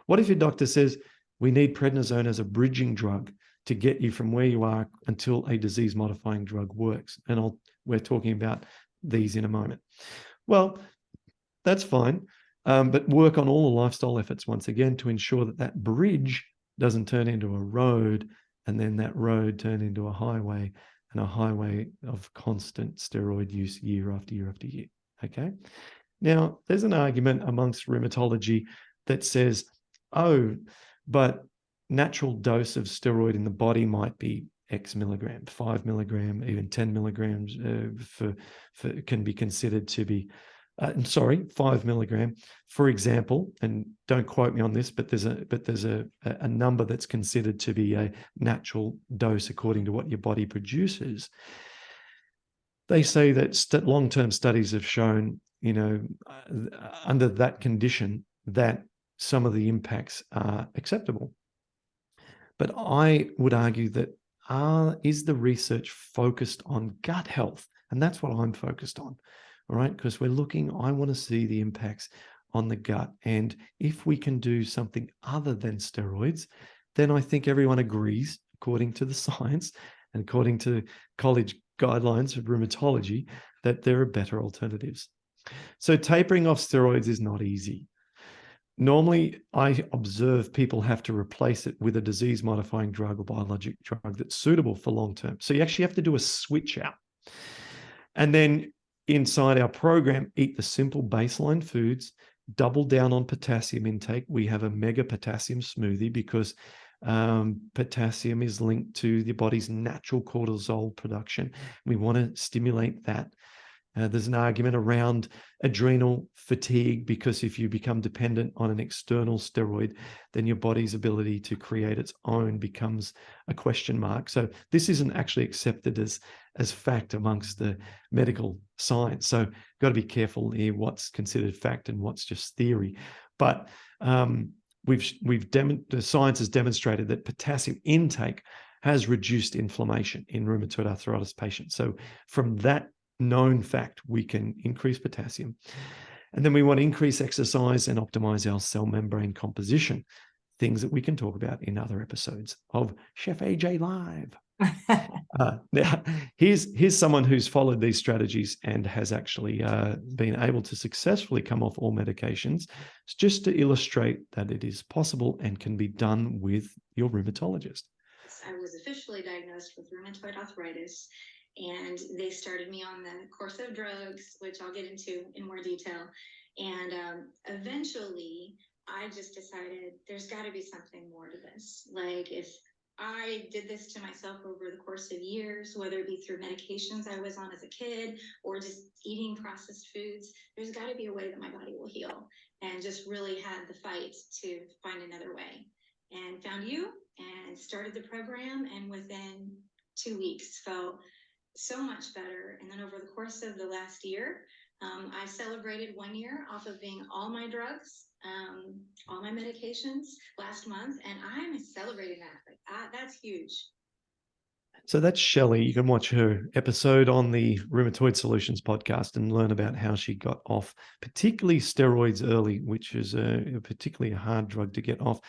What if your doctor says, we need prednisone as a bridging drug to get you from where you are until a disease-modifying drug works? And we're talking about these in a moment. Well, that's fine, but work on all the lifestyle efforts once again to ensure that that bridge doesn't turn into a road, and then that road turn into a highway, and a highway of constant steroid use year after year after year, okay? Now, there's an argument amongst rheumatology that says, oh, but natural dose of steroid in the body might be X milligram, 5 milligram, even 10 milligrams can be considered to be, 5 milligram, for example, and don't quote me on this, but there's a number that's considered to be a natural dose according to what your body produces. They say that long-term studies have shown, under that condition, that some of the impacts are acceptable. But I would argue that is the research focused on gut health? And that's what I'm focused on, all right? Because I want to see the impacts on the gut. And if we can do something other than steroids, then I think everyone agrees, according to the science and according to college guidelines of rheumatology, that there are better alternatives. So tapering off steroids is not easy. Normally, I observe people have to replace it with a disease-modifying drug or biologic drug that's suitable for long-term. So you actually have to do a switch out. And then inside our program, eat the simple baseline foods, double down on potassium intake. We have a mega potassium smoothie because potassium is linked to the body's natural cortisol production. We want to stimulate that. There's an argument around adrenal fatigue, because if you become dependent on an external steroid, then your body's ability to create its own becomes a question mark. So this isn't actually accepted as fact amongst the medical science. So got to be careful here what's considered fact and what's just theory. But the science has demonstrated that potassium intake has reduced inflammation in rheumatoid arthritis patients. So from that known fact, we can increase potassium. And then we want to increase exercise and optimize our cell membrane composition, things that we can talk about in other episodes of Chef AJ Live. Now, here's someone who's followed these strategies and has actually been able to successfully come off all medications. It's just to illustrate that it is possible and can be done with your rheumatologist. I was officially diagnosed with rheumatoid arthritis, and they started me on the course of drugs, which I'll get into in more detail. And eventually, I just decided there's got to be something more to this. Like, if I did this to myself over the course of years, whether it be through medications I was on as a kid or just eating processed foods, there's got to be a way that my body will heal. And just really had the fight to find another way. And found you and started the program, and within 2 weeks felt so much better. And then over the course of the last year, I celebrated 1 year off of being all my drugs, all my medications last month, and I'm celebrating that. Like, that's huge. So that's Shelley. You can watch her episode on the Rheumatoid Solutions podcast and learn about how she got off, particularly steroids early, which is a particularly hard drug to get off.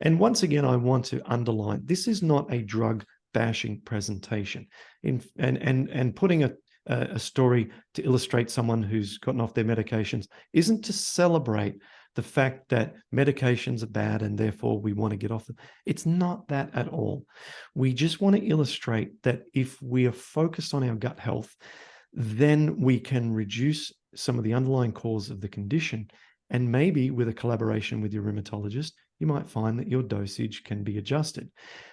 And once again, I want to underline, this is not a drug bashing presentation. And putting a story to illustrate someone who's gotten off their medications isn't to celebrate the fact that medications are bad and therefore we want to get off them. It's not that at all. We just want to illustrate that if we are focused on our gut health, then we can reduce some of the underlying cause of the condition. And maybe with a collaboration with your rheumatologist, you might find that your dosage can be adjusted.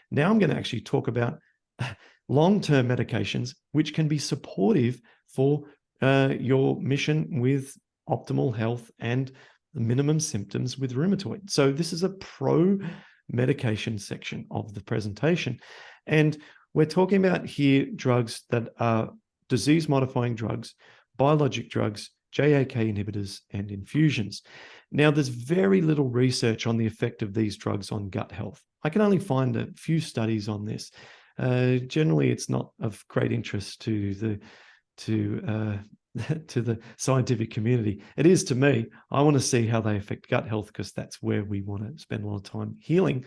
Now I'm going to actually talk about long-term medications, which can be supportive for your mission with optimal health and the minimum symptoms with rheumatoid. So this is a pro-medication section of the presentation. And we're talking about here drugs that are disease-modifying drugs, biologic drugs, JAK inhibitors, and infusions. Now, there's very little research on the effect of these drugs on gut health. I can only find a few studies on this. Generally, it's not of great interest to the scientific community. It is to me. I want to see how they affect gut health because that's where we want to spend a lot of time healing.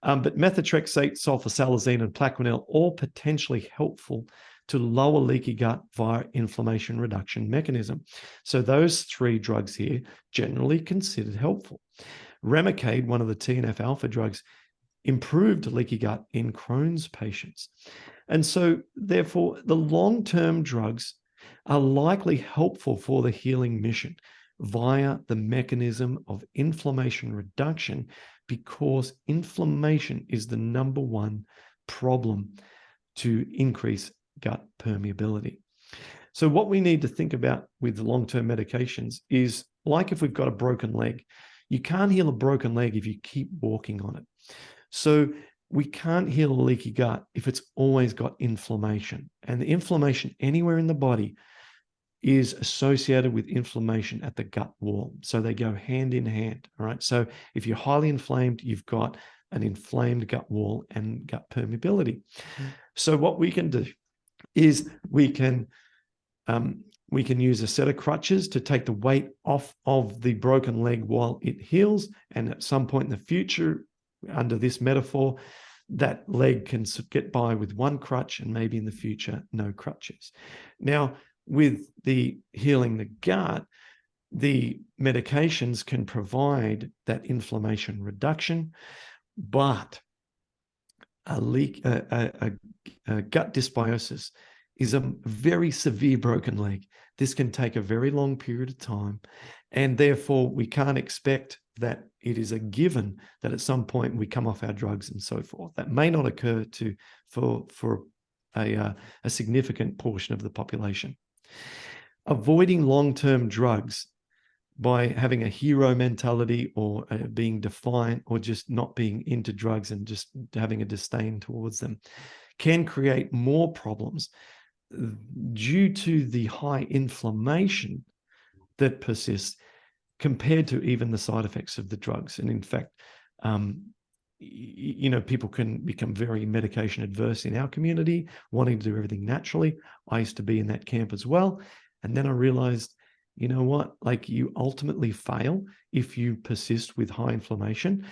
But methotrexate, sulfasalazine, and Plaquenil all potentially helpful to lower leaky gut via inflammation reduction mechanism. So those three drugs here generally considered helpful. Remicade, one of the TNF alpha drugs, improved leaky gut in Crohn's patients. And so therefore the long-term drugs are likely helpful for the healing mission via the mechanism of inflammation reduction, because inflammation is the number one problem to increase gut permeability. So what we need to think about with long-term medications is, like if we've got a broken leg, you can't heal a broken leg if you keep walking on it. So we can't heal a leaky gut if it's always got inflammation. And the inflammation anywhere in the body is associated with inflammation at the gut wall. So they go hand in hand, all right? So if you're highly inflamed, you've got an inflamed gut wall and gut permeability. So what we can do is we can use a set of crutches to take the weight off of the broken leg while it heals. And at some point in the future, under this metaphor, that leg can get by with one crutch, and maybe in the future, no crutches. Now, with the healing the gut, the medications can provide that inflammation reduction, but a gut dysbiosis is a very severe broken leg. This can take a very long period of time, and therefore we can't expect that it is a given that at some point we come off our drugs and so forth. That may not occur for a significant portion of the population. Avoiding long-term drugs by having a hero mentality or being defiant or just not being into drugs and just having a disdain towards them can create more problems due to the high inflammation that persists compared to even the side effects of the drugs. And in fact, people can become very medication adverse in our community, wanting to do everything naturally. I used to be in that camp as well. And then I realized, you know what, like you ultimately fail if you persist with high inflammation,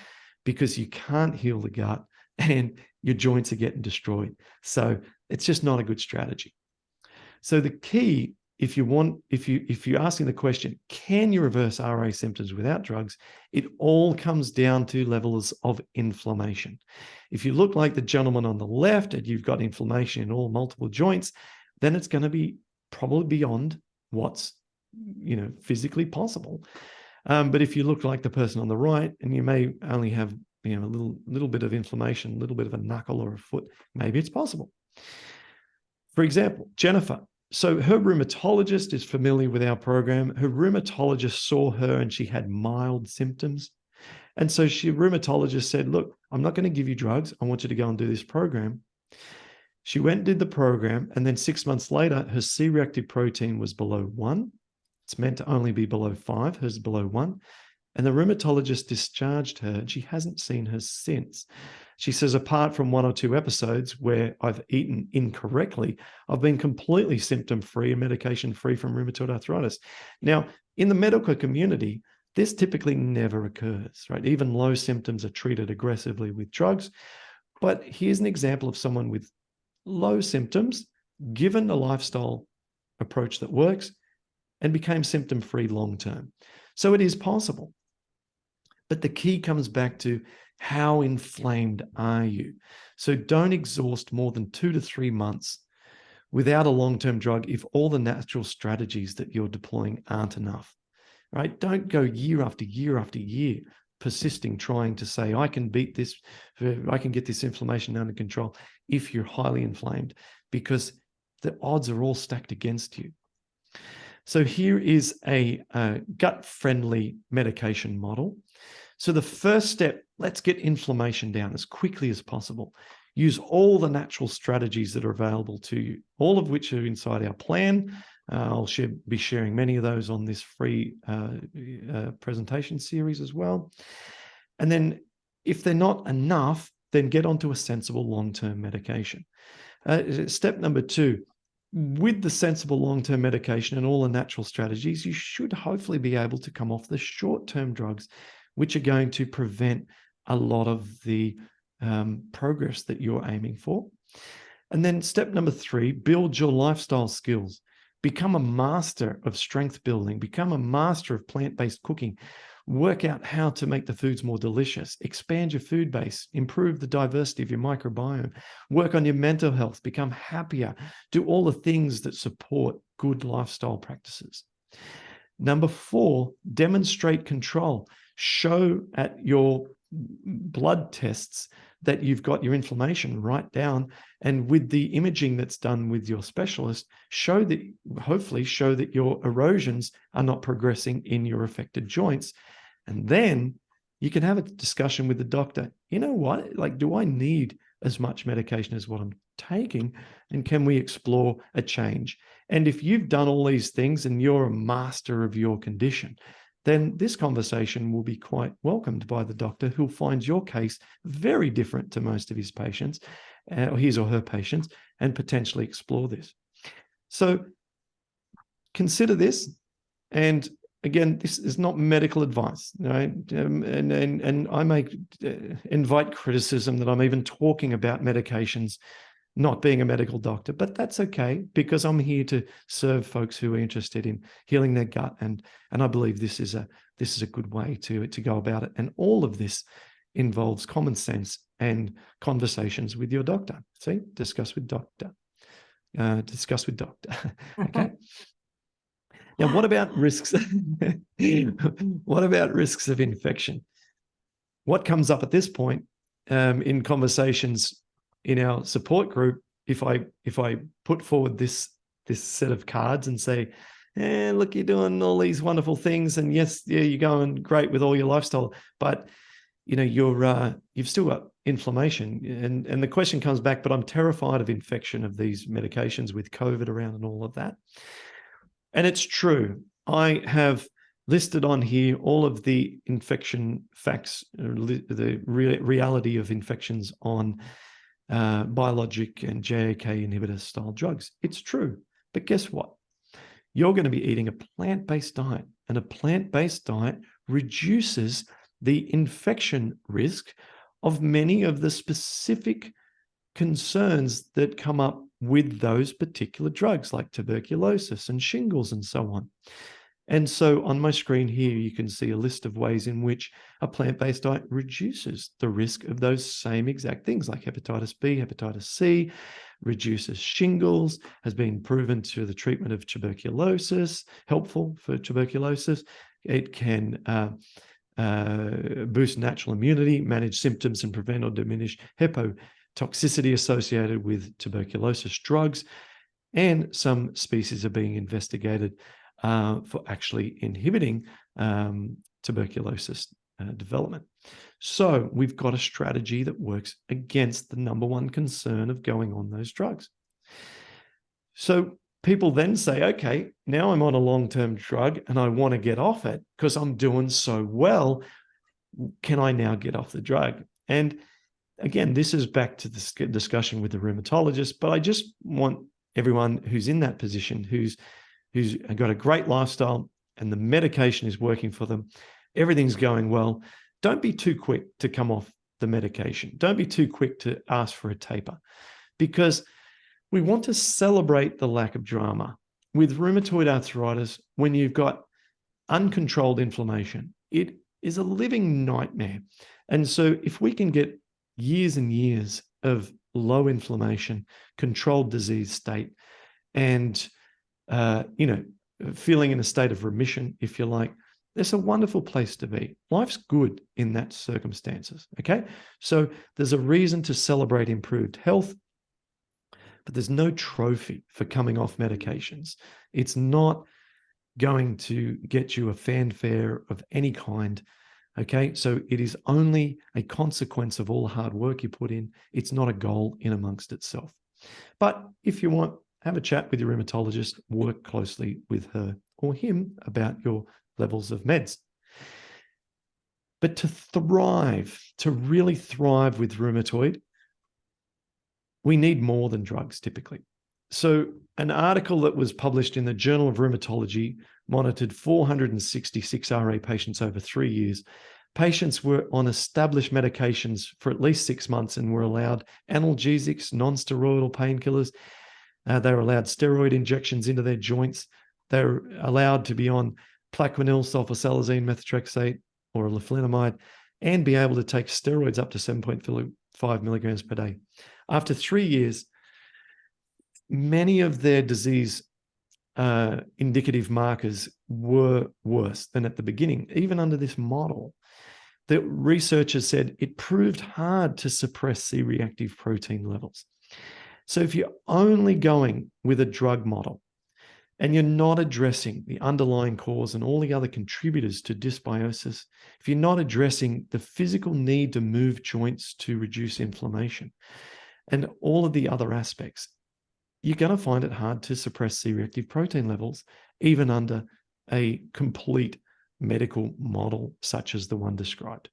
because you can't heal the gut and your joints are getting destroyed. So it's just not a good strategy. So the key if you're asking the question, can you reverse RA symptoms without drugs? It all comes down to levels of inflammation. If you look like the gentleman on the left and you've got inflammation in all multiple joints, then it's going to be probably beyond what's, physically possible. But if you look like the person on the right and you may only have, a little bit of inflammation, a little bit of a knuckle or a foot, maybe it's possible. For example, Jennifer. So her rheumatologist is familiar with our program. Her rheumatologist saw her and she had mild symptoms. And so rheumatologist said, look, I'm not going to give you drugs. I want you to go and do this program. She went and did the program. And then 6 months later, her C-reactive protein was below 1. It's meant to only be below 5. Hers is below 1. And the rheumatologist discharged her and she hasn't seen her since. She says, apart from 1 or 2 episodes where I've eaten incorrectly, I've been completely symptom-free and medication-free from rheumatoid arthritis. Now, in the medical community, this typically never occurs, right? Even low symptoms are treated aggressively with drugs. But here's an example of someone with low symptoms, given a lifestyle approach that works, and became symptom-free long-term. So it is possible. But the key comes back to, how inflamed are you? So don't exhaust more than 2 to 3 months without a long-term drug if all the natural strategies that you're deploying aren't enough, right? Don't go year after year after year persisting, trying to say, I can beat this, I can get this inflammation under control if you're highly inflamed, because the odds are all stacked against you. So here is a gut-friendly medication model. So the first step, let's get inflammation down as quickly as possible. Use all the natural strategies that are available to you, all of which are inside our plan. I'll be sharing many of those on this free presentation series as well. And then if they're not enough, then get onto a sensible long-term medication. Step number 2, with the sensible long-term medication and all the natural strategies, you should hopefully be able to come off the short-term drugs, which are going to prevent a lot of the progress that you're aiming for. And then step number 3, build your lifestyle skills. Become a master of strength building. Become a master of plant-based cooking. Work out how to make the foods more delicious. Expand your food base. Improve the diversity of your microbiome. Work on your mental health. Become happier. Do all the things that support good lifestyle practices. Number 4, demonstrate control. Show at your blood tests that you've got your inflammation right down, and with the imaging that's done with your specialist, hopefully show that your erosions are not progressing in your affected joints. And then you can have a discussion with the doctor. You know what? Like, do I need as much medication as what I'm taking? And can we explore a change? And if you've done all these things and you're a master of your condition, then this conversation will be quite welcomed by the doctor, who'll find your case very different to most of his patients, or his or her patients, and potentially explore this. So consider this. And again, this is not medical advice, right? And I may invite criticism that I'm even talking about medications, not being a medical doctor, but that's okay, because I'm here to serve folks who are interested in healing their gut, and I believe this is a good way to go about it. And all of this involves common sense and conversations with your doctor. See, discuss with doctor. Okay. Now, what about risks? What about risks of infection? What comes up at this point in conversations in our support group, if I put forward this set of cards and say, look, you're doing all these wonderful things, and yes, yeah, you're going great with all your lifestyle, but you've still got inflammation, and the question comes back, but I'm terrified of infection of these medications with COVID around and all of that. And it's true. I have listed on here all of the infection facts, the reality of infections on biologic and JAK inhibitor style drugs. It's true. But guess what? You're going to be eating a plant-based diet, and a plant-based diet reduces the infection risk of many of the specific concerns that come up with those particular drugs like tuberculosis and shingles and so on. And so on my screen here, you can see a list of ways in which a plant-based diet reduces the risk of those same exact things like hepatitis B, hepatitis C, reduces shingles, has been proven to the treatment of tuberculosis, helpful for tuberculosis. It can boost natural immunity, manage symptoms, and prevent or diminish hepatotoxicity associated with tuberculosis drugs. And some species are being investigated for actually inhibiting tuberculosis development. So we've got a strategy that works against the number one concern of going on those drugs. So people then say, okay, now I'm on a long-term drug and I want to get off it because I'm doing so well. Can I now get off the drug? And again, this is back to the discussion with the rheumatologist, but I just want everyone who's in that position, who's got a great lifestyle and the medication is working for them, everything's going well, don't be too quick to come off the medication. Don't be too quick to ask for a taper, because we want to celebrate the lack of drama. With rheumatoid arthritis, when you've got uncontrolled inflammation, it is a living nightmare. And so if we can get years and years of low inflammation, controlled disease state, and feeling in a state of remission, if you like, it's a wonderful place to be. Life's good in that circumstances, okay? So there's a reason to celebrate improved health, but there's no trophy for coming off medications. It's not going to get you a fanfare of any kind, okay? So it is only a consequence of all the hard work you put in. It's not a goal in amongst itself. But if you want, have a chat with your rheumatologist, work closely with her or him about your levels of meds. But to thrive, to really thrive with rheumatoid, we need more than drugs typically. So an article that was published in the Journal of Rheumatology monitored 466 RA patients over 3 years. Patients were on established medications for at least 6 months and were allowed analgesics, non-steroidal painkillers. They were allowed steroid injections into their joints. They were allowed to be on Plaquenil, sulfasalazine, methotrexate, or leflunomide, and be able to take steroids up to 7.5 milligrams per day. After 3 years, many of their disease indicative markers were worse than at the beginning, even under this model. The researchers said it proved hard to suppress C-reactive protein levels. So if you're only going with a drug model and you're not addressing the underlying cause and all the other contributors to dysbiosis, if you're not addressing the physical need to move joints to reduce inflammation and all of the other aspects, you're going to find it hard to suppress C-reactive protein levels, even under a complete medical model such as the one described.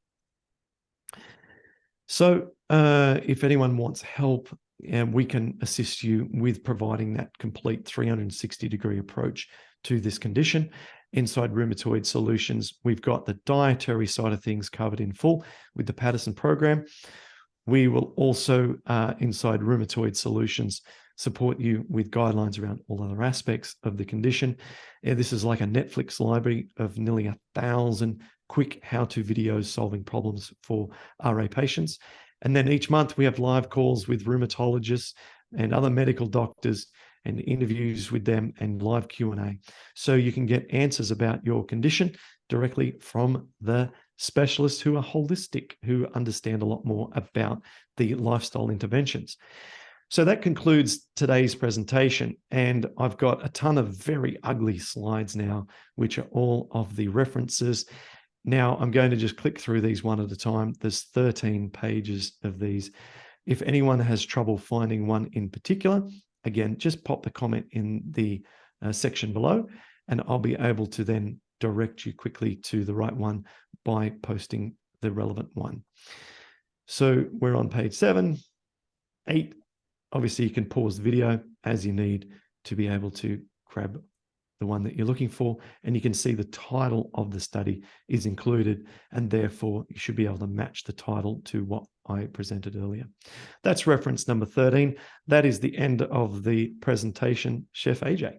So if anyone wants help, we can assist you with providing that complete 360-degree approach to this condition. Inside Rheumatoid Solutions, we've got the dietary side of things covered in full with the Paddison program. We will also, inside Rheumatoid Solutions, support you with guidelines around all other aspects of the condition. This is like a Netflix library of nearly 1,000 quick how-to videos solving problems for RA patients. And then each month we have live calls with rheumatologists and other medical doctors and interviews with them and live Q&A. So you can get answers about your condition directly from the specialists who are holistic, who understand a lot more about the lifestyle interventions. So that concludes today's presentation. And I've got a ton of very ugly slides now, which are all of the references. Now I'm going to just click through these one at a time. There's 13 pages of these. If anyone has trouble finding one in particular, again, just pop the comment in the section below, and I'll be able to then direct you quickly to the right one by posting the relevant one. So we're on page 7, 8. Obviously, you can pause the video as you need to be able to grab the one that you're looking for, and you can see the title of the study is included, and therefore you should be able to match the title to what I presented earlier. That's reference number 13. That is the end of the presentation, Chef AJ.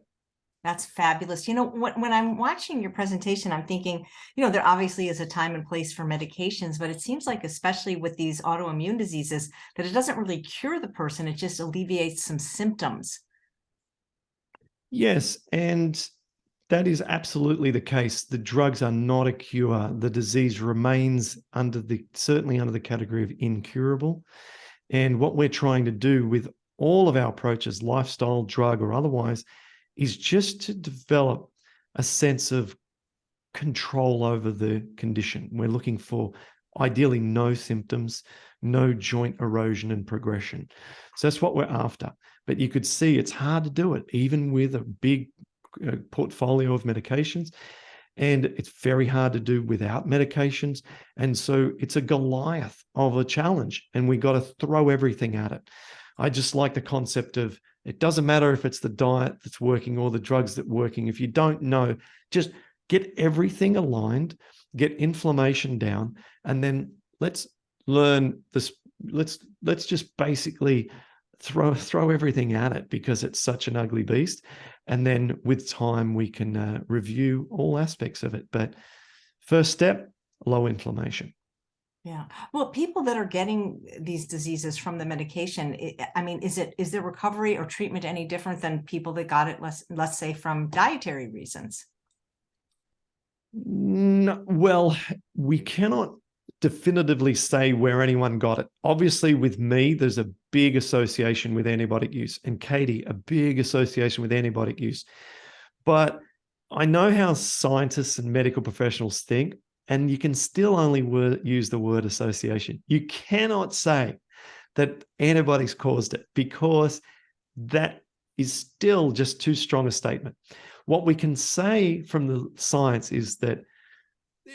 That's fabulous. When I'm watching your presentation, I'm thinking, there obviously is a time and place for medications, but it seems like, especially with these autoimmune diseases, that it doesn't really cure the person. It just alleviates some symptoms. Yes, and that is absolutely the case. The drugs are not a cure. The disease remains certainly under the category of incurable. And what we're trying to do with all of our approaches, lifestyle, drug, or otherwise, is just to develop a sense of control over the condition. We're looking for ideally no symptoms, no joint erosion and progression. So that's what we're after. But you could see it's hard to do it, even with a big portfolio of medications. And it's very hard to do without medications. And so it's a Goliath of a challenge, and we got to throw everything at it. I just like the concept of, it doesn't matter if it's the diet that's working or the drugs that are working. If you don't know, just get everything aligned, get inflammation down, and then let's learn this. Let's just basically throw everything at it, because it's such an ugly beast. And then with time, we can review all aspects of it. But first step, low inflammation. Yeah. Well, people that are getting these diseases from the medication, is their recovery or treatment any different than people that got it, let's say, from dietary reasons? No, well, we cannot definitively say where anyone got it. Obviously, with me, there's a big association with antibiotic use, and Katie, a big association with antibiotic use. But I know how scientists and medical professionals think, and you can still only use the word association. You cannot say that antibiotics caused it, because that is still just too strong a statement. What we can say from the science is that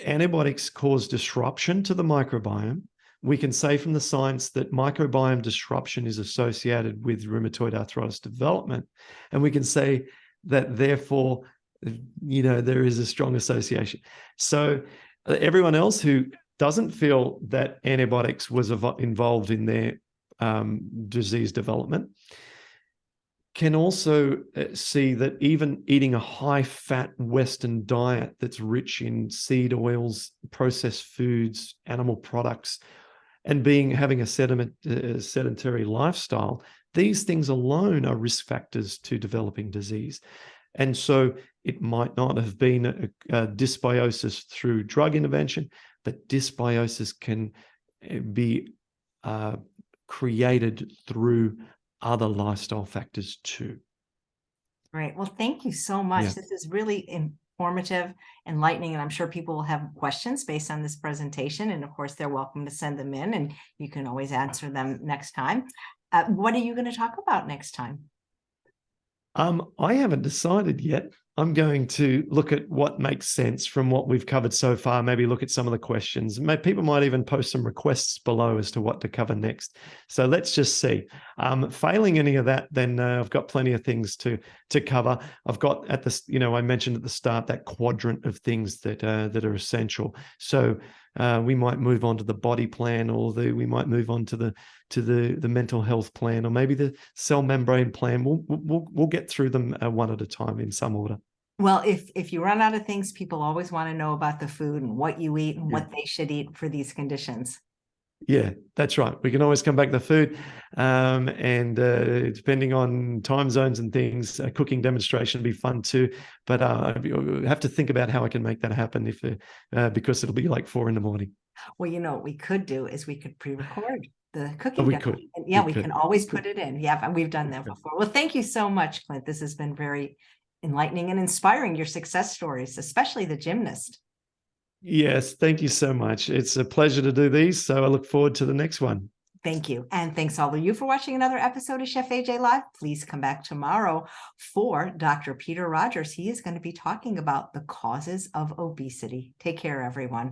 antibiotics cause disruption to the microbiome. We can say from the science that microbiome disruption is associated with rheumatoid arthritis development. And we can say that, therefore, there is a strong association. So everyone else who doesn't feel that antibiotics was involved in their disease development can also see that even eating a high-fat Western diet that's rich in seed oils, processed foods, animal products, and having a sedentary lifestyle, these things alone are risk factors to developing disease. And so it might not have been a dysbiosis through drug intervention, but dysbiosis can be created through other lifestyle factors too. Great. Well, thank you so much. Yeah. This is really informative, enlightening, and I'm sure people will have questions based on this presentation. And of course, they're welcome to send them in, and you can always answer them next time. What are you going to talk about next time? I haven't decided yet. I'm going to look at what makes sense from what we've covered so far, maybe look at some of the questions. People might even post some requests below as to what to cover next. So let's just see. Failing any of that, then I've got plenty of things to cover. I've got I mentioned at the start, that quadrant of things that are essential. So we might move on to the body plan, or we might move on to the mental health plan, or maybe the cell membrane plan. We'll get through them one at a time in some order. Well, if you run out of things, people always want to know about the food and what you eat and what they should eat for these conditions. Yeah, that's right. We can always come back to food, and depending on time zones and things, a cooking demonstration would be fun too. But I have to think about how I can make that happen because it'll be like 4 a.m. Well, what we could do is we could pre-record the cooking. We could. And we can always put it in. Yeah, we've done that before. Well, thank you so much, Clint. This has been very enlightening and inspiring, your success stories, especially the gymnast. Yes, thank you so much. It's a pleasure to do these. So I look forward to the next one. Thank you. And thanks all of you for watching another episode of Chef AJ Live. Please come back tomorrow for Dr. Peter Rogers. He is going to be talking about the causes of obesity. Take care, everyone.